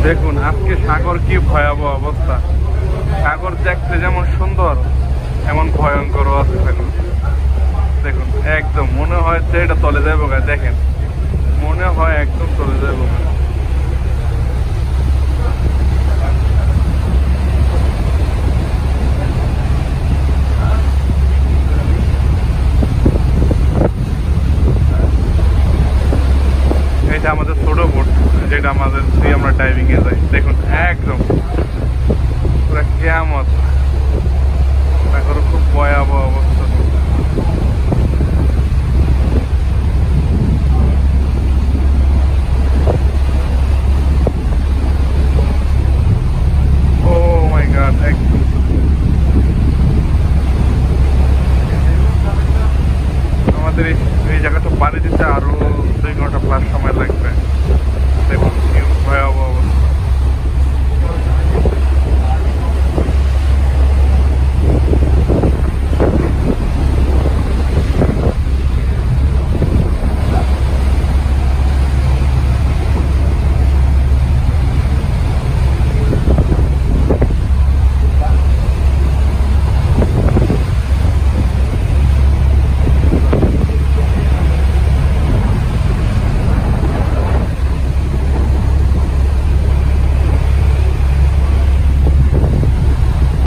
দেখুন আজকে সাগর কি ভয়াবহ অবস্থা। সাগর দেখতে যেমন সুন্দর এমন ভয়ঙ্কর আছে দেখুন। দেখুন একদম মনে হয় যে এটা তলে যাবো। দেখেন মনে হয় একদম তলে যাবো। এটা আমাদের ছোট বোট, যেটা আমাদের আমরা ডাইভিং এ যাই। দেখুন একদম পুরো কিয়ামত। এখন খুব ভয়াবহ অবস্থা।